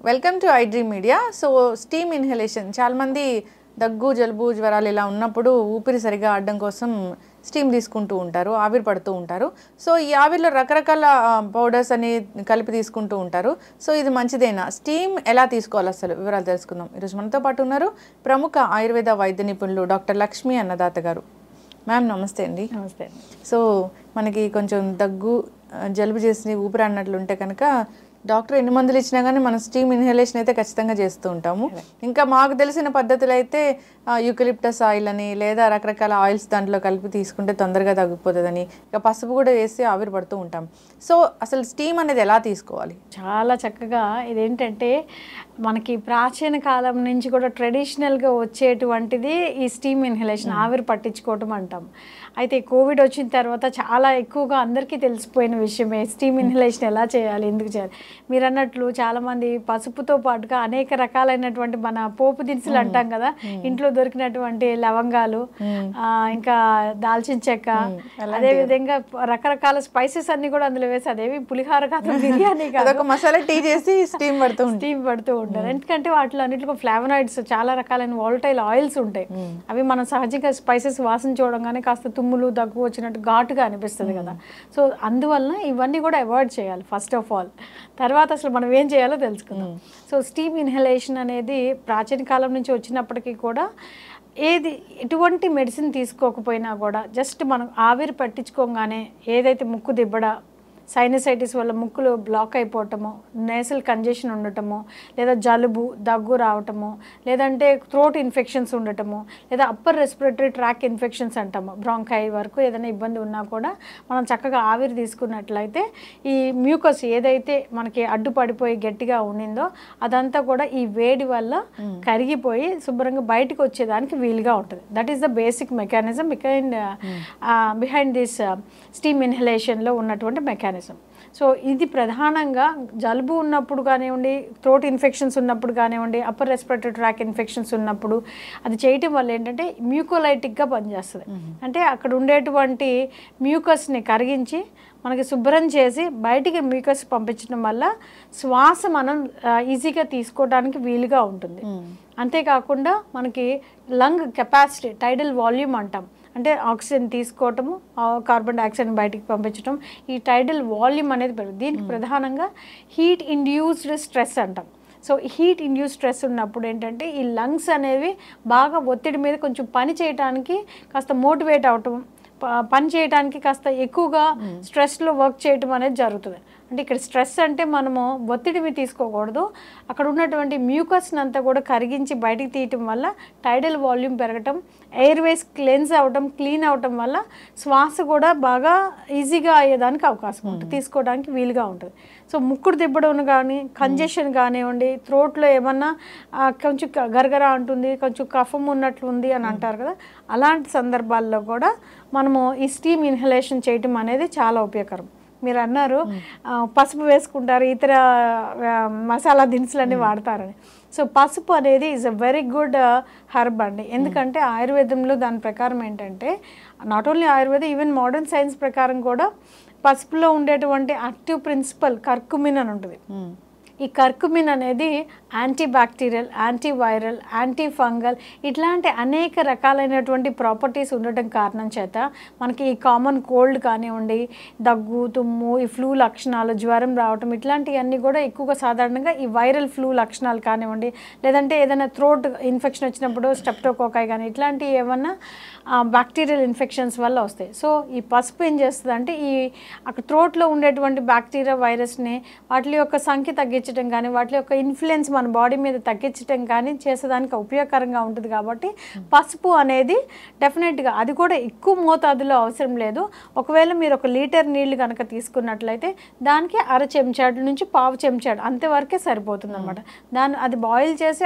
Welcome to I dream media. So steam inhalation, చాలామంది దగ్గు జలుబు జ్వరాలు ఇలా ఉన్నప్పుడు ఊపిరి సరిగా ఆడడం కోసం స్టీమ్ తీసుకుంటూ ఉంటారు, ఆవిరి పడుతూ ఉంటారు. సో ఈ ఆవిరిలో రకరకాల పౌడర్స్ అని కలిపి తీసుకుంటూ ఉంటారు. సో ఇది మంచిదేనా? స్టీమ్ ఎలా తీసుకోవాలి అసలు వివరాలు తెలుసుకుందాం. ఈరోజు మనతో పాటు ఉన్నారు ప్రముఖ ఆయుర్వేద వైద్య నిపుణులు డాక్టర్ లక్ష్మి అన్నదాత గారు. మ్యామ్ నమస్తే అండి. నమస్తే. సో మనకి కొంచెం దగ్గు జలుబు చేసి ఊపిరి అన్నట్లుంటే కనుక డాక్టర్ ఎన్ని మందులు ఇచ్చినా కానీ మనం స్టీమ్ ఇన్హలేషన్ అయితే ఖచ్చితంగా చేస్తూ ఉంటాము. ఇంకా మాకు తెలిసిన పద్ధతులు అయితే యూకలిప్టస్ ఆయిల్ అని లేదా రకరకాల ఆయిల్స్ దాంట్లో కలిపి తీసుకుంటే తొందరగా తగ్గిపోతుందని, ఇక పసుపు కూడా వేసి ఆవిరి పడుతూ ఉంటాం. సో అసలు స్టీమ్ అనేది ఎలా తీసుకోవాలి? చాలా చక్కగా ఇదేంటంటే మనకి ప్రాచీన కాలం నుంచి కూడా ట్రెడిషనల్గా వచ్చేటువంటిది ఈ స్టీమ్ ఇన్హలేషన్, ఆవిరి పట్టించుకోవటం అంటాం. అయితే కోవిడ్ వచ్చిన తర్వాత చాలా ఎక్కువగా అందరికీ తెలిసిపోయిన విషయమే స్టీమ్ ఇన్హలేషన్ ఎలా చేయాలి, ఎందుకు చేయాలి. మీరు అన్నట్లు చాలామంది పసుపుతో పాటుగా అనేక రకాలైనటువంటి మన పోపు దినుసులు అంటాం కదా, ఇంట్లో దొరికినటువంటి లవంగాలు, ఇంకా దాల్చిన చెక్క, అదేవిధంగా రకరకాల స్పైసెస్ అన్ని కూడా అందులో వేసి, అదేవి పులిహార కాదు, బిర్యానీ కాదు, మసాలా టీ చేసి స్టీమ్ పడుతూ ఉంటారు. ఎందుకంటే వాటిలో అన్నింటిలో ఫ్లేవనాయిడ్స్, చాలా రకాలైన వాలటైల్ ఆయిల్స్ ఉంటాయి. అవి మనం సహజంగా స్పైసెస్ వాసన చూడంగానే కాస్త తుమ్ములు దగ్గు వచ్చినట్టు ఘాటుగా అనిపిస్తుంది కదా. సో అందువలన ఇవన్నీ కూడా అవాయిడ్ చేయాలి ఫస్ట్ ఆఫ్ ఆల్. తర్వాత అసలు మనం ఏం చేయాలో తెలుసుకుందాం. సో స్టీమ్ ఇన్హలేషన్ అనేది ప్రాచీన కాలం నుంచి వచ్చినప్పటికీ కూడా ఎటువంటి మెడిసిన్ తీసుకోకపోయినా కూడా జస్ట్ మనం ఆవిరి పట్టించుకోగానే ఏదైతే ముక్కు దిబ్బడ, సైనసైటిస్ వల్ల ముక్కులు బ్లాక్ అయిపోవటము, నేసల్ కంజెషన్ ఉండటము, లేదా జలుబు దగ్గు రావటము, లేదంటే థ్రోట్ ఇన్ఫెక్షన్స్ ఉండటము, లేదా అప్పర్ రెస్పిరేటరీ ట్రాక్ ఇన్ఫెక్షన్స్ అంటాము, బ్రాంకై వరకు ఏదైనా ఇబ్బంది ఉన్నా కూడా మనం చక్కగా ఆవిరి తీసుకున్నట్లయితే ఈ మ్యూకస్ ఏదైతే మనకి అడ్డుపడిపోయి గట్టిగా ఉండిందో అదంతా కూడా ఈ వేడి వల్ల కరిగిపోయి శుభ్రంగా బయటకు వచ్చేదానికి వీలుగా ఉంటుంది. That is the basic mechanism behind this steam ఇన్హలేషన్లో ఉన్నటువంటి మెకానిజం. సో ఇది ప్రధానంగా జలుబు ఉన్నప్పుడు కానివ్వండి, థ్రోట్ ఇన్ఫెక్షన్స్ ఉన్నప్పుడు కానివ్వండి, అప్పర్ రెస్పిరేటరీ ట్రాక్ ఇన్ఫెక్షన్స్ ఉన్నప్పుడు అది చేయటం వల్ల ఏంటంటే మ్యూకోలైటిక్గా పనిచేస్తుంది. అంటే అక్కడ ఉండేటువంటి మ్యూకస్ని కరిగించి మనకి శుభ్రం చేసి బయటికి మ్యూకస్ పంపించడం వల్ల శ్వాస మనం ఈజీగా తీసుకోవడానికి వీలుగా ఉంటుంది. అంతేకాకుండా మనకి లంగ్ కెపాసిటీ, టైడల్ వాల్యూమ్ అంటాం, అంటే ఆక్సిజన్ తీసుకోవటము, కార్బన్ డైఆక్సైడ్ బయటికి పంపించడం, ఈ టైడల్ వాల్యూమ్ అనేది పెరుగుతుంది. దీనికి ప్రధానంగా హీట్ ఇండ్యూస్డ్ స్ట్రెస్ అంటాం. సో హీట్ ఇండ్యూస్ స్ట్రెస్ ఉన్నప్పుడు ఏంటంటే ఈ లంగ్స్ అనేవి బాగా ఒత్తిడి మీద కొంచెం పని చేయడానికి కాస్త మోటివేట్ అవటం, పని చేయడానికి కాస్త ఎక్కువగా స్ట్రెస్లో వర్క్ చేయటం అనేది జరుగుతుంది. అంటే ఇక్కడ స్ట్రెస్ అంటే మనము ఒత్తిడి మీద తీసుకోకూడదు, అక్కడ ఉన్నటువంటి మ్యూకస్ని అంతా కూడా కరిగించి బయటికి తీయటం వల్ల టైడల్ వాల్యూమ్ పెరగటం, ఎయిర్వేస్ క్లెన్స్ అవటం, క్లీన్ అవటం వల్ల శ్వాస కూడా బాగా ఈజీగా అయ్యేదానికి అవకాశం ఉంటుంది, తీసుకోవడానికి వీలుగా ఉంటుంది. సో ముక్కుడు దిబ్బడం కానీ, కంజెషన్ కానివ్వండి, థ్రోట్లో ఏమన్నా కొంచెం గరగర అంటుంది, కొంచెం కఫం ఉన్నట్లు ఉంది అని అంటారు కదా, అలాంటి సందర్భాల్లో కూడా మనము ఈ స్టీమ్ ఇన్హలేషన్ చేయటం అనేది చాలా ఉపయోగకరం. మీరు అన్నారు పసుపు వేసుకుంటారు, ఇతర మసాలా దినుసులన్నీ వాడతారని. సో పసుపు అనేది is a very good herb అండి. ఎందుకంటే ఆయుర్వేదంలో దాని ప్రకారం ఏంటంటే, నాట్ ఓన్లీ ఆయుర్వేదం, ఈవెన్ మోడర్న్ సైన్స్ ప్రకారం కూడా పసుపులో ఉండేటువంటి యాక్టివ్ ప్రిన్సిపల్ కర్కుమిన్ అని ఉంటుంది. ఈ కర్కుమిన్ అనేది anti bacterial, anti viral, anti fungal, ఇట్లాంటి అనేక రకాలైనటువంటి ప్రాపర్టీస్ ఉండటం కారణం చేత మనకి ఈ కామన్ కోల్డ్ కానివ్వండి, దగ్గు తుమ్ము, ఈ ఫ్లూ లక్షణాలు, జ్వరం రావటం, ఇట్లాంటివన్నీ కూడా ఎక్కువగా సాధారణంగా ఈ వైరల్ ఫ్లూ లక్షణాలు కానివ్వండి, లేదంటే ఏదైనా థ్రోట్ ఇన్ఫెక్షన్ వచ్చినప్పుడు స్టెప్టోకోకాయ్ కానీ ఇట్లాంటివి ఏమన్నా బ్యాక్టీరియల్ ఇన్ఫెక్షన్స్ వల్ల వస్తాయి. సో ఈ పసుపు ఏం చేస్తుంది అంటే ఈ అక్కడ థ్రోట్లో ఉండేటువంటి బ్యాక్టీరియా, వైరస్ని వాటి యొక్క సంఖ్య తగ్గించడం కానీ, వాటి యొక్క ఇన్ఫ్లుయెన్స్ మన బాడీ మీద తగ్గించడం కానీ చేసేదానికి ఉపయోగకరంగా ఉంటుంది. కాబట్టి పసుపు అనేది డెఫినెట్గా, అది కూడా ఎక్కువ మోతాదులో అవసరం లేదు. ఒకవేళ మీరు 1 లీటర్ నీళ్లు కనుక తీసుకున్నట్లయితే దానికి 1/2 చెంచాడు నుంచి 1/2 చెంచాడు అంతవరకే సరిపోతుంది అనమాట. అది బాయిల్ చేసి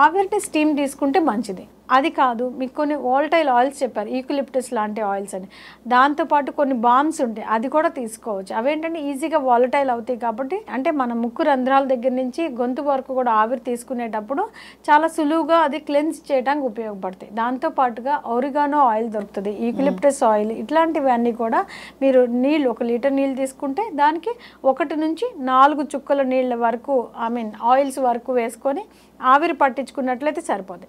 ఆవిరిని స్టీమ్ తీసుకుంటే మంచిది. అది కాదు, మీకు కొన్ని వాలటైల్ ఆయిల్స్ చెప్పారు, ఈక్లిప్టస్ లాంటి ఆయిల్స్ అని, దాంతోపాటు కొన్ని బామ్స్ ఉంటాయి, అది కూడా తీసుకోవచ్చు. అవేంటంటే ఈజీగా వాలటైల్ అవుతాయి కాబట్టి, అంటే మన ముక్కు రంధ్రాల దగ్గర నుంచి గొంతు వరకు కూడా ఆవిరి తీసుకునేటప్పుడు చాలా సులువుగా అది క్లెన్స్ చేయడానికి ఉపయోగపడతాయి. దాంతోపాటుగా ఒరిగానో ఆయిల్ దొరుకుతుంది, ఈక్లిప్టస్ ఆయిల్, ఇట్లాంటివన్నీ కూడా మీరు నీళ్ళు 1 లీటర్ నీళ్ళు తీసుకుంటే దానికి 1 నుంచి 4 చుక్కల నీళ్ళ వరకు ఆయిల్స్ వరకు వేసుకొని ఆవిరి పట్టించుకున్నట్లయితే సరిపోతుంది.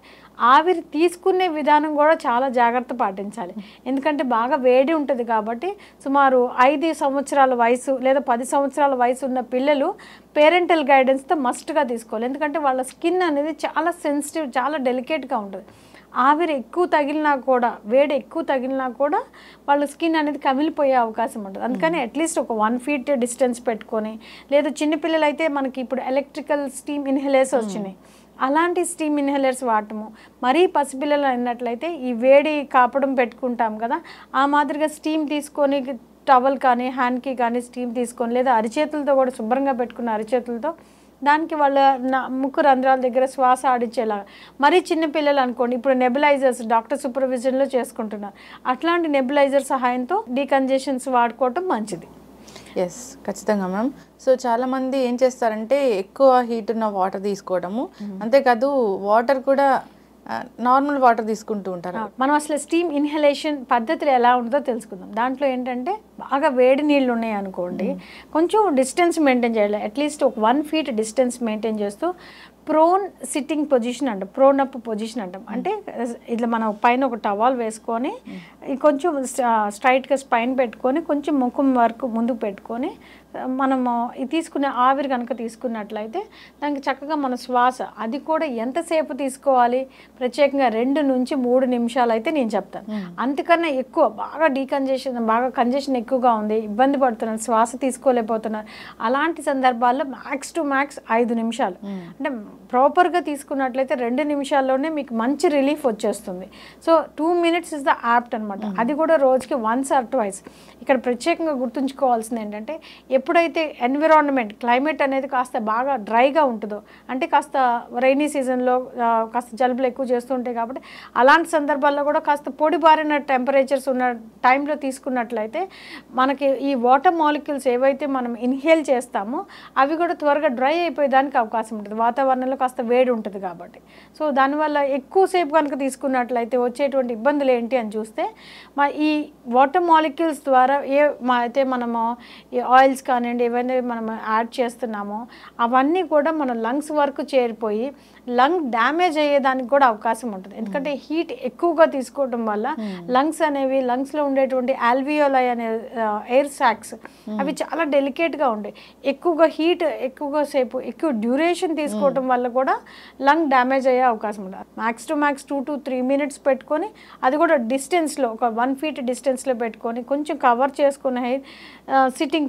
ఆవిరి తీసుకునే విధానం కూడా చాలా జాగ్రత్త పాటించాలి. ఎందుకంటే బాగా వేడి ఉంటుంది కాబట్టి సుమారు 5 సంవత్సరాల వయసు లేదా 10 సంవత్సరాల వయసు ఉన్న పిల్లలు పేరెంటల్ గైడెన్స్తో మస్ట్గా తీసుకోవాలి. ఎందుకంటే వాళ్ళ స్కిన్ అనేది చాలా సెన్సిటివ్, చాలా డెలికేట్గా ఉంటుంది. ఆవిరి ఎక్కువ తగిలినా కూడా, వేడి ఎక్కువ తగిలినా కూడా వాళ్ళ స్కిన్ అనేది కమిలిపోయే అవకాశం ఉంటుంది. అందుకని అట్లీస్ట్ ఒక 1 feet డిస్టెన్స్ పెట్టుకొని, లేదా చిన్నపిల్లలు అయితే మనకి ఇప్పుడు ఎలక్ట్రికల్ స్టీమ్ ఇన్హేలర్స్ వచ్చినాయి, అలాంటి స్టీమ్ ఇన్హేలర్స్ వాడటము. మరీ పసిపిల్లలు అయినట్లయితే ఈ వేడి కాపడం పెట్టుకుంటాం కదా, ఆ మాదిరిగా స్టీమ్ తీసుకొని టవల్ కానీ హ్యాండ్కి కానీ స్టీమ్ తీసుకొని, లేదా అరిచేతులతో కూడా శుభ్రంగా పెట్టుకున్న అరిచేతులతో దానికి వాళ్ళ ముక్కు రంధ్రాల దగ్గర శ్వాస ఆడించేలా. మరీ చిన్నపిల్లలు అనుకోండి, ఇప్పుడు నెబులైజర్స్ డాక్టర్ సూపర్విజన్లో చేసుకుంటున్నారు, అట్లాంటి నెబులైజర్ సహాయంతో డీకంజెషన్స్ వాడుకోవటం మంచిది. ఎస్, ఖచ్చితంగా మ్యామ్. సో చాలామంది ఏం చేస్తారంటే ఎక్కువ హీట్ ఉన్న వాటర్ తీసుకోవడము, అంతేకాదు వాటర్ కూడా నార్మల్ వాటర్ తీసుకుంటూ ఉంటారు. మనం అసలు స్టీమ్ ఇన్హలేషన్ పద్ధతులు ఎలా ఉంటుందో తెలుసుకుందాం. దాంట్లో ఏంటంటే బాగా వేడి నీళ్ళు ఉన్నాయి అనుకోండి, కొంచెం డిస్టెన్స్ మెయింటైన్ చేయాలి. అట్లీస్ట్ ఒక 1 feet డిస్టెన్స్ మెయింటైన్ చేస్తూ ప్రోన్ సిట్టింగ్ పొజిషన్ అంటాం, ప్రోన్ అప్ పొజిషన్ అంటాం. అంటే ఇట్లా మనం పైన ఒక టవాల్ వేసుకొని కొంచెం స్ట్రైట్గా స్పైన్ పెట్టుకొని కొంచెం ముఖం వరకు ముందుకు పెట్టుకొని మనము ఇది తీసుకునే ఆవిరి కనుక తీసుకున్నట్లయితే దానికి చక్కగా మన శ్వాస అది కూడా ఎంతసేపు తీసుకోవాలి, ప్రత్యేకంగా 2 నుంచి 3 నిమిషాలు అయితే నేను చెప్తాను. అంతకన్నా ఎక్కువ బాగా బాగా కంజెషన్ ఎక్కువగా ఉంది, ఇబ్బంది పడుతున్నారు, శ్వాస తీసుకోలేకపోతున్నారు, అలాంటి సందర్భాల్లో మ్యాక్స్ టు మ్యాక్స్ 5 నిమిషాలు. అంటే ప్రాపర్గా తీసుకున్నట్లయితే 2 నిమిషాల్లోనే మీకు మంచి రిలీఫ్ వచ్చేస్తుంది. So 2 minutes is the apt అనమాట. అది కూడా రోజుకి 1 or 2. ఇక్కడ ప్రత్యేకంగా గుర్తుంచుకోవాల్సింది ఏంటంటే, ఎప్పుడైతే ఎన్విరాన్మెంట్ క్లైమేట్ అనేది కాస్త బాగా డ్రైగా ఉంటుందో, అంటే కాస్త రైనీ సీజన్లో కాస్త జలుబులు ఎక్కువ చేస్తూ ఉంటాయి కాబట్టి అలాంటి సందర్భాల్లో కూడా కాస్త పొడిబారిన టెంపరేచర్స్ ఉన్న టైంలో తీసుకున్నట్లయితే మనకి ఈ వాటర్ మాలిక్యూల్స్ ఏవైతే మనం ఇన్హేల్ చేస్తామో అవి కూడా త్వరగా డ్రై అయిపోయేదానికి అవకాశం ఉంటుంది, వాతావరణంలో కాస్త వేడి ఉంటుంది కాబట్టి. సో దానివల్ల ఎక్కువసేపు కనుక తీసుకున్నట్లయితే వచ్చేటువంటి ఇబ్బందులు ఏంటి అని చూస్తే, ఈ వాటర్ మాలిక్యూల్స్ ద్వారా అయితే మనము ఈ ఆయిల్స్ కానివ్వండి ఏవైనా మనం యాడ్ చేస్తున్నామో అవన్నీ కూడా మన లంగ్స్ వరకు చేరిపోయి లంగ్ డ్యామేజ్ అయ్యేదానికి కూడా అవకాశం ఉంటుంది. ఎందుకంటే హీట్ ఎక్కువగా తీసుకోవడం వల్ల లంగ్స్ అనేవి, లంగ్స్లో ఉండేటువంటి ఆల్వియోలై అనే ఎయిర్ సాక్స్ అవి చాలా డెలికేట్గా ఉంటాయి. ఎక్కువగా హీట్ ఎక్కువగా సేపు ఎక్కువ డ్యూరేషన్ తీసుకోవడం వల్ల కూడా లంగ్ డ్యామేజ్ అయ్యే అవకాశం ఉంటుంది. Max to max 2 to 3 minutes పెట్టుకొని, అది కూడా డిస్టెన్స్లో ఒక 1 feet డిస్టెన్స్లో పెట్టుకొని కొంచెం కవర్ చేసుకుని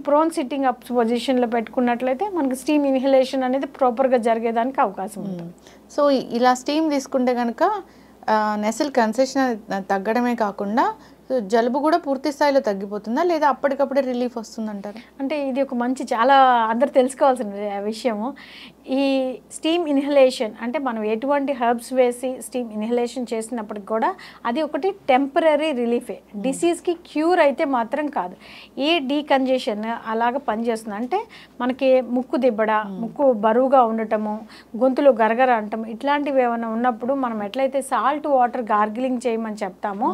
ప్రోన్ సిట్టింగ్ అప్ పొజిషన్లో పెట్టుకున్నట్లయితే మనకి స్టీమ్ ఇన్హలేషన్ అనేది ప్రాపర్గా జరిగేదానికి అవకాశం ఉంటుంది. సో ఇలా స్టీమ్ తీసుకుంటే కనుక నెసల్ కన్సెషన్ తగ్గడమే కాకుండా జలుబు కూడా పూర్తి స్థాయిలో తగ్గిపోతుందా, లేదా అప్పటికప్పుడే రిలీఫ్ వస్తుందంటారు? అంటే ఇది ఒక మంచి చాలా అందరు తెలుసుకోవాల్సిన విషయము. ఈ స్టీమ్ ఇన్హలేషన్ అంటే మనం ఎటువంటి హెర్బ్స్ వేసి స్టీమ్ ఇన్హలేషన్ చేసినప్పటికి కూడా అది ఒకటి టెంపరీ రిలీఫే, డిసీజ్కి క్యూర్ అయితే మాత్రం కాదు. ఏ డీకంజెషన్ అలాగ పనిచేస్తుంది అంటే మనకి ముక్కు దిబ్బడ, ముక్కు బరువుగా ఉండటము, గొంతులో గరగర అంటము, ఇట్లాంటివి ఏమైనా ఉన్నప్పుడు మనం ఎట్లయితే సాల్ట్ వాటర్ గార్గిలింగ్ చేయమని చెప్తామో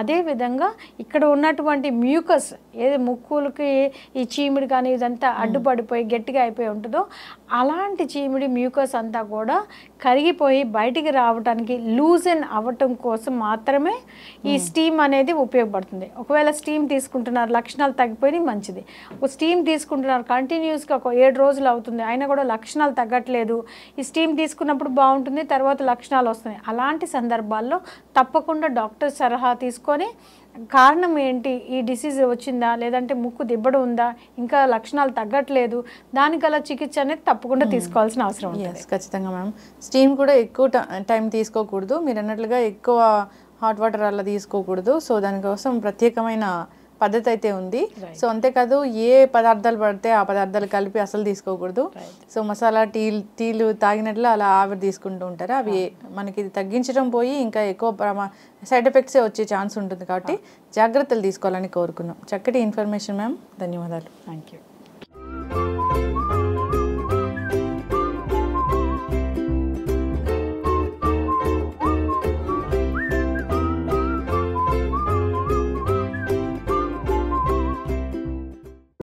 అదేవిధంగా ఇక్కడ ఉన్నటువంటి మ్యూకస్ ఏది ముక్కులకి ఈ చీమిడి కానీ ఇదంతా అడ్డుపడిపోయి గట్టిగా అయిపోయి ఉంటుందో అలాంటి చీమిడి మ్యూకస్ అంతా కూడా కరిగిపోయి బయటికి రావడానికి లూజన్ అవ్వటం కోసం మాత్రమే ఈ స్టీమ్ అనేది ఉపయోగపడుతుంది. ఒకవేళ స్టీమ్ తీసుకుంటున్నారు లక్షణాలు తగ్గిపోయినాయి మంచిది, ఒక స్టీమ్ తీసుకుంటున్నారు కంటిన్యూస్గా ఒక 7 రోజులు అవుతుంది అయినా కూడా లక్షణాలు తగ్గట్లేదు, ఈ స్టీమ్ తీసుకున్నప్పుడు బాగుంటుంది తర్వాత లక్షణాలు వస్తున్నాయి, అలాంటి సందర్భాల్లో తప్పకుండా డాక్టర్ సలహా తీసుకొని కారణం ఏంటి, ఈ డిసీజ్ వచ్చిందా లేదంటే ముక్కు దిబ్బడు ఉందా, ఇంకా లక్షణాలు తగ్గట్లేదు, దానికలా చికిత్స అనేది తప్పకుండా తీసుకోవాల్సిన అవసరం ఉంది. ఖచ్చితంగా మేడం. స్టీమ్ కూడా ఎక్కువ టైం తీసుకోకూడదు, మీరు అన్నట్లుగా ఎక్కువ హాట్ వాటర్ అలా తీసుకోకూడదు. సో దానికోసం ప్రత్యేకమైన పద్ధతి అయితే ఉంది. సో అంతేకాదు ఏ పదార్థాలు పడితే ఆ పదార్థాలు కలిపి అసలు తీసుకోకూడదు. సో మసాలా టీలు తాగినట్లు అలా ఆవిరి తీసుకుంటూ ఉంటారు. అవి మనకి తగ్గించడం పోయి ఇంకా ఎక్కువ సైడ్ ఎఫెక్ట్సే వచ్చే ఛాన్స్ ఉంటుంది. కాబట్టి జాగ్రత్తలు తీసుకోవాలని కోరుకున్నాం. చక్కటి ఇన్ఫర్మేషన్ మ్యామ్, ధన్యవాదాలు. Thank you.